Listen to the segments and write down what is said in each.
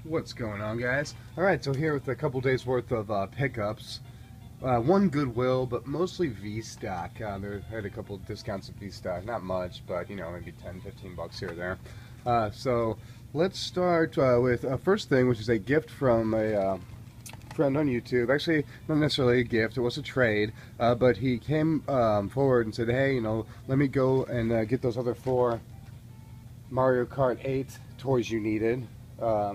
What's going on, guys? Alright, so here with a couple days worth of pickups. One Goodwill, but mostly V-Stock. They had a couple discounts of V-Stock. Not much, but you know, maybe 10, 15 bucks here or there. So let's start with first thing, which is a gift from a friend on YouTube. Actually, not necessarily a gift, it was a trade, but he came forward and said, hey, you know, let me go and get those other 4 Mario Kart 8 toys you needed.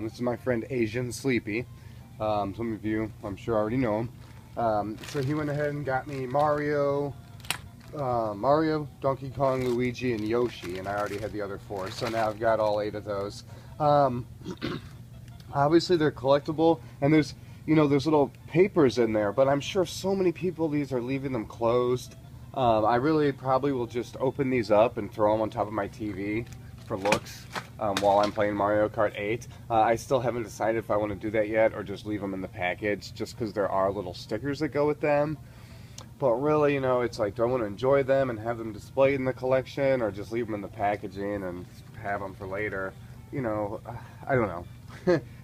This is my friend Asian Sleepy. Some of you, I'm sure, already know him. So he went ahead and got me Mario, Donkey Kong, Luigi, and Yoshi, and I already had the other 4, so now I've got all 8 of those. Obviously they're collectible, and there's little papers in there, but I'm sure so many people, these are leaving them closed. I really probably will just open these up and throw them on top of my TV for looks while I'm playing Mario Kart 8. I still haven't decided if I want to do that yet or just leave them in the package, just because there are little stickers that go with them. But really, you know, it's like, do I want to enjoy them and have them displayed in the collection, or just leave them in the packaging and have them for later? You know, I don't know.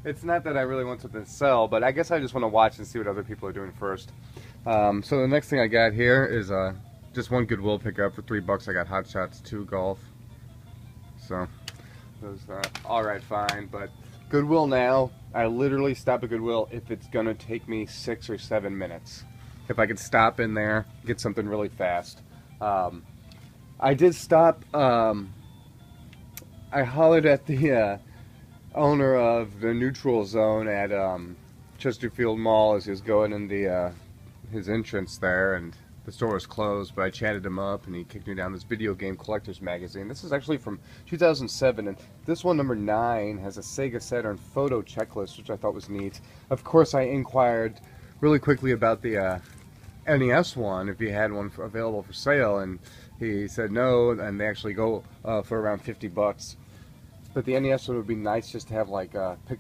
It's not that I really want something to sell, but I guess I just want to watch and see what other people are doing first. So the next thing I got here is just one Goodwill pickup for $3. I got Hot Shots 2 Golf. So, those alright, fine, but Goodwill now, I literally stop at Goodwill if it's gonna take me 6 or 7 minutes. If I could stop in there, get something really fast. I did stop, I hollered at the owner of the neutral zone at Chesterfield Mall as he was going in the his entrance there, and the store was closed, but I chatted him up and he kicked me down this video game collector's magazine. This is actually from 2007, and this one, number 9, has a Sega Saturn photo checklist, which I thought was neat. Of course, I inquired really quickly about the NES one, if he had one available for sale, and he said no, and they actually go for around 50 bucks. But the NES one would be nice just to have like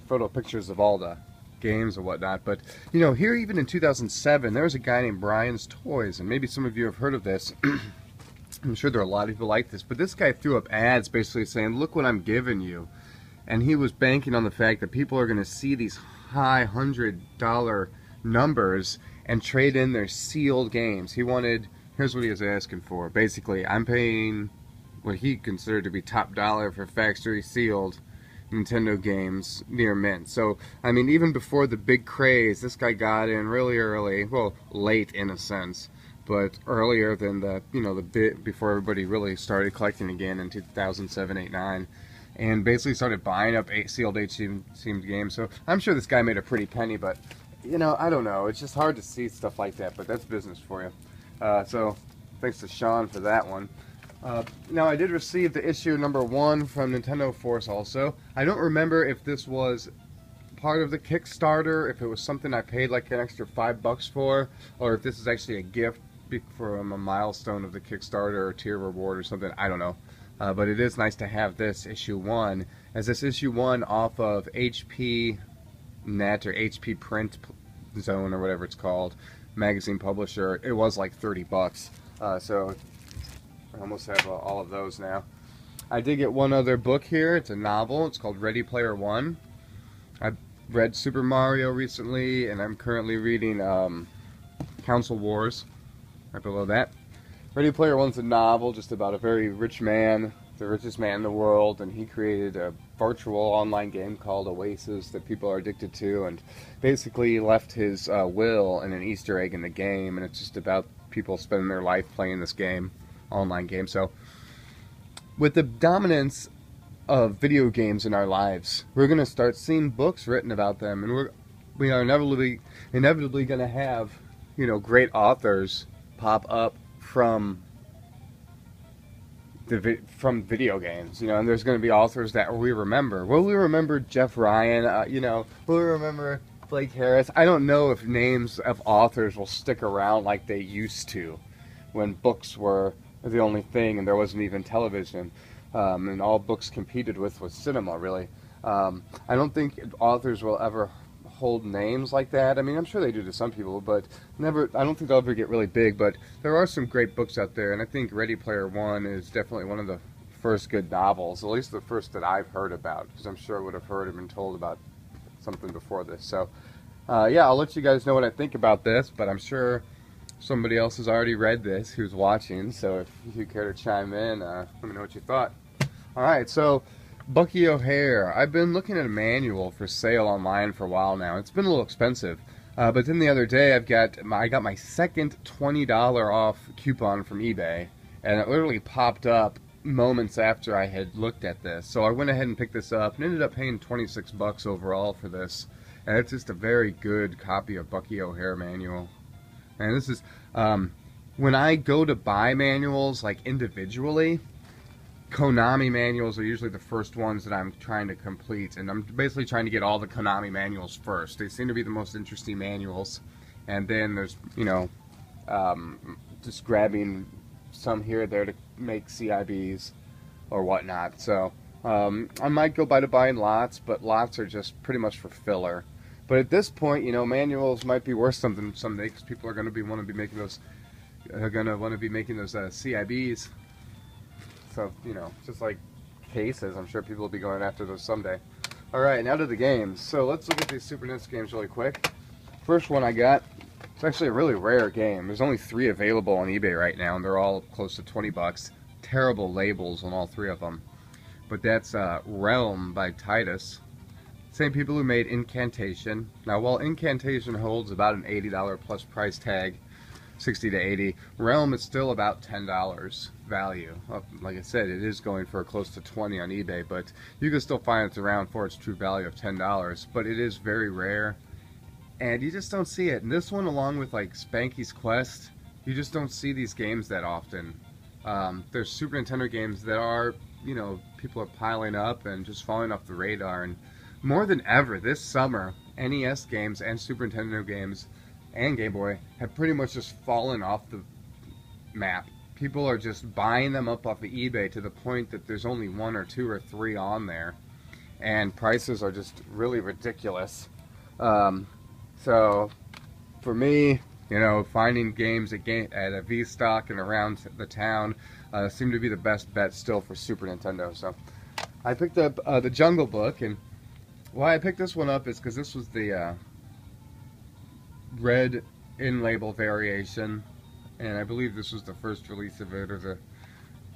photo pictures of all the games and whatnot. But you know, here even in 2007 there was a guy named Brian's Toys, and maybe some of you have heard of this. I'm sure there are a lot of people like this, but this guy threw up ads basically saying, look what I'm giving you. And he was banking on the fact that people are going to see these high $100 numbers and trade in their sealed games. He wanted, here's what he was asking for. Basically, I'm paying what he considered to be top dollar for factory sealed Nintendo games near mint. So, I mean, even before the big craze, this guy got in really early. Well, late in a sense, but earlier than the, you know, the bit before everybody really started collecting again in 2007, 8, 9, and basically started buying up sealed sealed games. So I'm sure this guy made a pretty penny, but you know, I don't know. It's just hard to see stuff like that, but that's business for you. So thanks to Sean for that one. Now, I did receive the issue number 1 from Nintendo Force also. I don't remember if this was part of the Kickstarter, if it was something I paid like an extra $5 for, or if this is actually a gift from a milestone of the Kickstarter or tier reward or something. I don't know. But it is nice to have this issue 1, as this issue 1 off of HP Net or HP Print Zone or whatever it's called, magazine publisher. It was like 30 bucks. So I almost have all of those now. I did get one other book here. It's a novel. It's called Ready Player One. I read Super Mario recently, and I'm currently reading Council Wars right below that. Ready Player One's a novel just about a very rich man, the richest man in the world, and he created a virtual online game called Oasis that people are addicted to, and basically left his will and an Easter egg in the game, and it's just about people spending their life playing this game. Online game. So with the dominance of video games in our lives, we're going to start seeing books written about them, and we are inevitably going to have, you know, great authors pop up from video games, you know, and there's going to be authors that we remember. Will we remember Jeff Ryan? You know, will we remember Blake Harris? I don't know if names of authors will stick around like they used to when books were the only thing and there wasn't even television, and all books competed with was cinema, really. I don't think authors will ever hold names like that. I mean, I'm sure they do to some people, but never. I don't think they'll ever get really big, but there are some great books out there, and I think Ready Player One is definitely one of the first good novels, at least the first that I've heard about, because I'm sure I would have heard and been told about something before this. So yeah, I'll let you guys know what I think about this, but I'm sure somebody else has already read this who's watching, so if you care to chime in, let me know what you thought. Alright, so Bucky O'Hare. I've been looking at a manual for sale online for a while now. It's been a little expensive. But then the other day I got my second $20 off coupon from eBay, and it literally popped up moments after I had looked at this. So I went ahead and picked this up and ended up paying 26 bucks overall for this. And it's just a very good copy of Bucky O'Hare manual. And this is, when I go to buy manuals like individually, Konami manuals are usually the first ones that I'm trying to complete, and I'm basically trying to get all the Konami manuals first. They seem to be the most interesting manuals, and then there's, you know, just grabbing some here or there to make CIBs or whatnot. So I might go by to buying lots, but lots are just pretty much for filler. But at this point, you know, manuals might be worth something someday, because people are going to want to be making those CIBs. So, you know, just like cases, I'm sure people will be going after those someday. Alright, now to the games. So let's look at these Super NES games really quick. First one I got, it's actually a really rare game. There's only 3 available on eBay right now, and they're all close to 20 bucks. Terrible labels on all 3 of them. But that's Realm by Titus. Same people who made Incantation. Now, while Incantation holds about an $80 plus price tag, 60 to 80, Realm is still about $10 value. Like I said, it is going for close to 20 on eBay, but you can still find it's around for its true value of $10. But it is very rare, and you just don't see it. And this one, along with like Spanky's Quest, you just don't see these games that often. There's Super Nintendo games that are, you know, people are piling up and just falling off the radar. And more than ever this summer, NES games and Super Nintendo games and Game Boy have pretty much just fallen off the map. People are just buying them up off of eBay to the point that there's only 1 or 2 or 3 on there, and prices are just really ridiculous. So for me, you know, finding games at a V-Stock and around the town seem to be the best bet still for Super Nintendo. So I picked up the Jungle Book, and why I picked this one up is because this was the red in-label variation, and I believe this was the first release of it,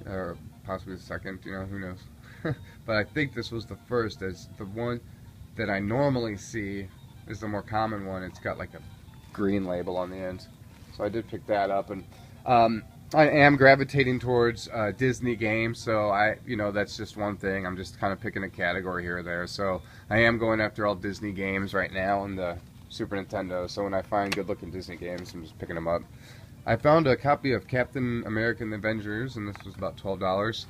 or possibly the second, you know, who knows. But I think this was the first, as the one that I normally see is the more common one. It's got like a green label on the end. So I did pick that up, and I am gravitating towards Disney games, so you know, that's just one thing. I'm just kind of picking a category here or there. So I am going after all Disney games right now on the Super Nintendo, so when I find good-looking Disney games, I'm just picking them up. I found a copy of Captain America and the Avengers, and this was about $12.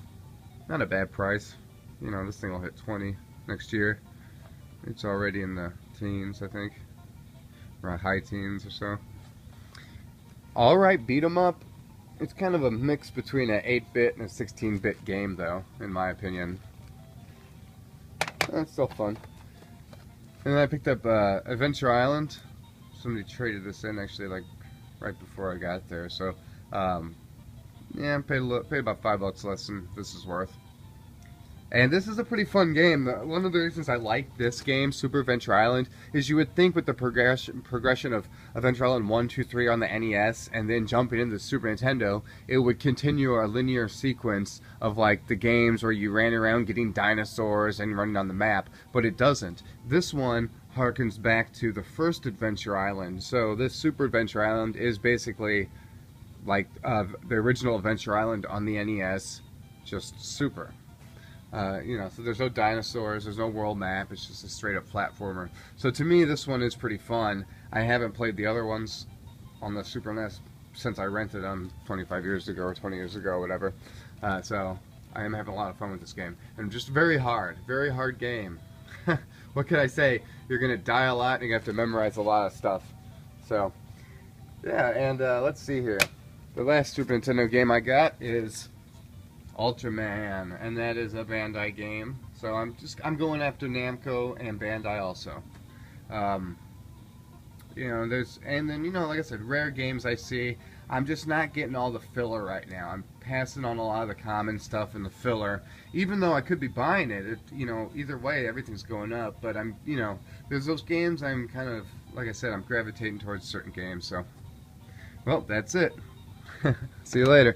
Not a bad price. You know, this thing will hit 20 next year. It's already in the teens, I think. Around high teens or so. Alright, Beat 'em Up. It's kind of a mix between an 8-bit and a 16-bit game, though, in my opinion. It's still fun. And then I picked up Adventure Island. Somebody traded this in, actually, like right before I got there. So, yeah, I paid about $5 less than this is worth. And this is a pretty fun game. One of the reasons I like this game, Super Adventure Island, is you would think with the progression of Adventure Island 1, 2, 3 on the NES, and then jumping into the Super Nintendo, it would continue a linear sequence of like the games where you ran around getting dinosaurs and running on the map, but it doesn't. This one harkens back to the first Adventure Island. So this Super Adventure Island is basically like the original Adventure Island on the NES, just super. You know, so there's no dinosaurs, there's no world map, it's just a straight up platformer. So to me, this one is pretty fun. I haven't played the other ones on the Super NES since I rented them 25 years ago or 20 years ago or whatever. So I am having a lot of fun with this game. And just very hard game. What can I say? You're going to die a lot and you have to memorize a lot of stuff. So, yeah, and let's see here. The last Super Nintendo game I got is Ultraman, and that is a Bandai game. So I'm going after Namco and Bandai also. You know, and then, you know, like I said, rare games I see. I'm just not getting all the filler right now. I'm passing on a lot of the common stuff in the filler, even though I could be buying it. You know, either way, everything's going up. But I'm, you know, there's those games I'm kind of, like I said, I'm gravitating towards certain games. So, well, that's it. See you later.